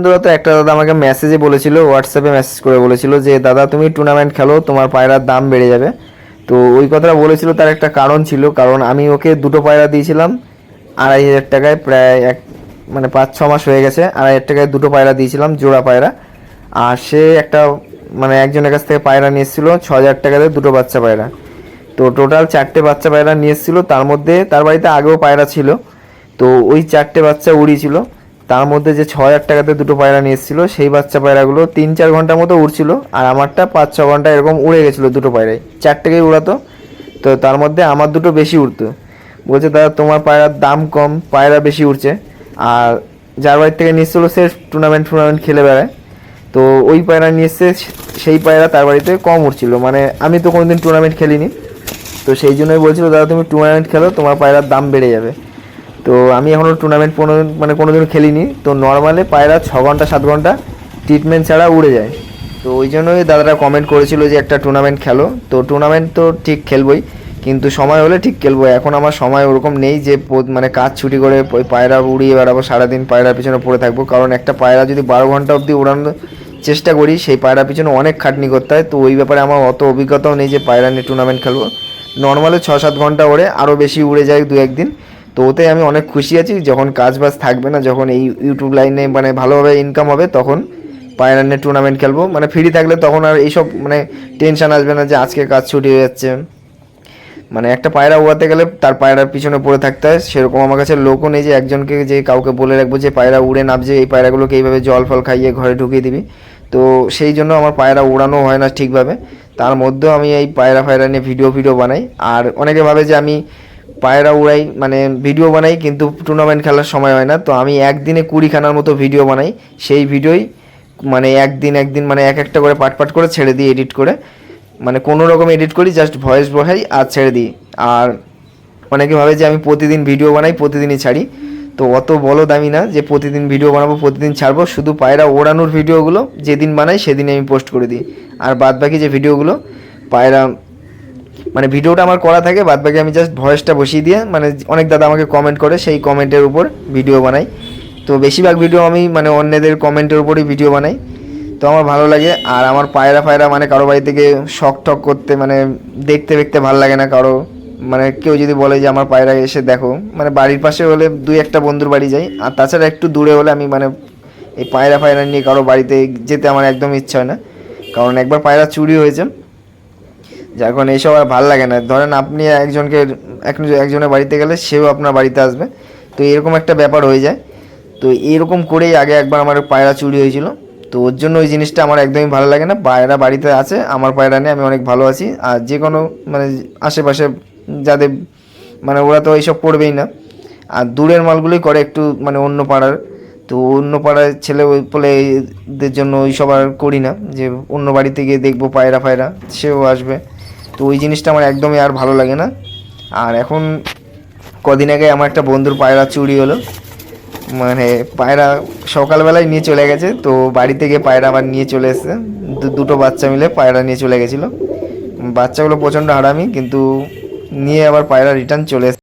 বন্ধুরা, তো একটা দাদা আমাকে মেসেজে বলেছিল, হোয়াটসঅ্যাপে মেসেজ করে বলেছিল যে দাদা তুমি টুর্নামেন্ট খেলো, তোমার পায়রার দাম বেড়ে যাবে। তো ওই কথাটা বলেছিল, তার একটা কারণ ছিল। কারণ আমি ওকে দুটো পায়রা দিয়েছিলাম 2,500 টাকায়, প্রায় মানে 5-6 মাস হয়ে গেছে। 2,500 টাকায় দুটো পায়রা দিয়েছিলাম, জোড়া পায়রা। আর সে একটা মানে একজনের কাছ থেকে পায়রা নিয়ে এসেছিলো 6,000 টাকাতে, দুটো বাচ্চা পায়রা। তো টোটাল 4টে বাচ্চা পায়রা নিয়ে এসেছিলো। তার মধ্যে তার বাড়িতে আগেও পায়রা ছিল, তো ওই 4টে বাচ্চা উড়িয়েছিল। তার মধ্যে যে 6,000 টাকাতে দুটো পায়রা নিয়ে এসেছিলো, সেই বাচ্চা পায়রাগুলো 3-4 ঘন্টার মতো উড়ছিল, আর আমারটা 5-6 ঘন্টা এরকম উড়ে গেছিলো দুটো পায়রায়। 4টেকেই উড়াতো, তো তার মধ্যে আমার দুটো বেশি উড়তো। বলছে দাদা তোমার পায়রার দাম কম, পায়রা বেশি উড়ছে। আর যার বাড়ি থেকে নিয়ে এসেছিলো সে টুর্নামেন্ট খেলে বেড়ায়, তো ওই পায়রা নিয়ে এসছে, সেই পায়রা তার বাড়িতে কম উঠছিল। মানে আমি তো কোনোদিন টুর্নামেন্ট খেলিনি, তো সেই জন্যই বলছিল দাদা তুমি টুর্নামেন্ট খেলো, তোমার পায়রার দাম বেড়ে যাবে। তো আমি এখনও টুর্নামেন্ট কোনোদিন খেলিনি। তো নর্মালে পায়রা 6 ঘন্টা 7 ঘন্টা ট্রিটমেন্ট ছাড়া উড়ে যায়। তো ওই জন্যই দাদারা কমেন্ট করেছিল যে একটা টুর্নামেন্ট খেলো। তো টুর্নামেন্ট তো ঠিক খেলবই, কিন্তু সময় হলে ঠিক খেলবো। এখন আমার সময় ওরকম নেই যে মানে কাজ ছুটি করে ওই পায়রা উড়িয়ে বেড়াবো, সারাদিন পায়রার পিছনে পড়ে থাকবো। কারণ একটা পায়রা যদি 12 ঘন্টা অবধি উড়ানোর চেষ্টা করি, সেই পায়রার পিছনে অনেক খাটনি করতে হয়। তো ওই ব্যাপারে আমার অত অভিজ্ঞতাও নেই যে পায়রা নিয়ে টুর্নামেন্ট খেলবো। নর্মালে 6-7 ঘন্টা ওড়ে, আরও বেশি উড়ে যায় 2-1 দিন। তো ওতে আমি অনেক খুশি আছি। যখন কাজ বাজ থাকবে না, যখন এই ইউটিউব লাইনে মানে ভালোভাবে ইনকাম হবে, তখন পায়রা নিয়ে টুর্নামেন্ট খেলবো। মানে ফ্রি থাকলে তখন আর এইসব মানে টেনশন আসবে না যে আজকে কাজ ছুটি হয়ে যাচ্ছে। মানে একটা পায়রা উড়াতে গেলে তার পায়রার পিছনে পড়ে থাকতে হয়। সেরকম আমার কাছে লোকও নেই যে একজনকে যে কাউকে বলে রাখবো যে পায়রা উড়ে নামছে, এই পায়রাগুলোকে এইভাবে জল ফল খাইয়ে ঘরে ঢুকিয়ে দিবি। তো সেই জন্য আমার পায়রা উড়ানো হয় না ঠিকভাবে। তার মধ্যেও আমি এই পায়রা নিয়ে ভিডিও বানাই। আর অনেকে ভাবে যে আমি পায়রা উড়াই মানে ভিডিও বানাই, কিন্তু টুর্নামেন্ট খেলার সময় হয় না। তো আমি একদিনে 20খানার মতো ভিডিও বানাই। সেই ভিডিওই মানে একদিন মানে একটা করে পাট করে ছেড়ে দিই এডিট করে। মানে কোনো রকম এডিট করি, জাস্ট ভয়েস বসাই আর ছেড়ে দিই। আর অনেকে ভাবে যে আমি প্রতিদিন ভিডিও বানাই, প্রতিদিনই ছাড়ি। তো অত বলো দামি না যে প্রতিদিন ভিডিও বানাবো, প্রতিদিন ছাড়বো। শুধু পায়রা ওড়ানোর ভিডিওগুলো যেদিন বানাই সেদিনই আমি পোস্ট করে দিই। আর বাদ বাকি যে ভিডিওগুলো পায়রা মানে ভিডিওটা আমার করা থাকে, বাদ বাকি আমি জাস্ট ভয়েসটা বসিয়ে দিয়ে মানে অনেক দাদা আমাকে কমেন্ট করে, সেই কমেন্টের উপর ভিডিও বানাই। তো বেশিরভাগ ভিডিও আমি মানে অন্যদের কমেন্টের উপরই ভিডিও বানাই। তো আমার ভালো লাগে। আর আমার পায়রা মানে কারো বাড়ি থেকে শখ টক করতে মানে দেখতে ভালো লাগে না কারো। মানে কেউ যদি বলে যে আমার পায়রা এসে দেখো, মানে বাড়ির পাশে হলে 2-1টা বন্ধুর বাড়ি যাই। আর তাছাড়া একটু দূরে হলে আমি মানে এই পায়রা নিয়ে কারো বাড়িতে যেতে আমার একদম ইচ্ছা হয় না। কারণ একবার পায়রা চুরি হয়েছে, যার কারণে এইসব আর ভালো লাগে না। ধরেন আপনি একজনের বাড়িতে গেলে সেও আপনার বাড়িতে আসবে, তো এরকম একটা ব্যাপার হয়ে যায়। তো এরকম করেই আগে একবার আমার পায়রা চুরি হয়েছিল। তো ওর জন্য ওই জিনিসটা আমার একদমই ভালো লাগে না। পায়রা বাড়িতে আছে, আমার পায়রা নিয়ে আমি অনেক ভালো আছি। আর যে কোনো মানে আশেপাশে যাদের মানে ওরা তো এইসব করবেই না। আর দূরের মালগুলোই করে একটু মানে অন্য পাড়ার। তো অন্য পাড়ার ছেলে ওই বলেদের জন্য ওই সব আর করি না যে অন্য বাড়িতে গিয়ে দেখবো পায়রা সেও আসবে। তো ওই জিনিসটা আমার একদমই আর ভালো লাগে না। আর এখন কদিন আগে আমার একটা বন্ধুর পায়রা চুরি হলো। মানে পায়রা সকালবেলায় নিয়ে চলে গেছে, তো বাড়ি থেকে পায়রা আবার নিয়ে চলে এসেছে। দুটো বাচ্চা মিলে পায়রা নিয়ে চলে গেছিলো। বাচ্চাগুলো প্রচণ্ড হারামি, কিন্তু নিয়ে আবার পায়রা রিটার্ন চলে এসেছে।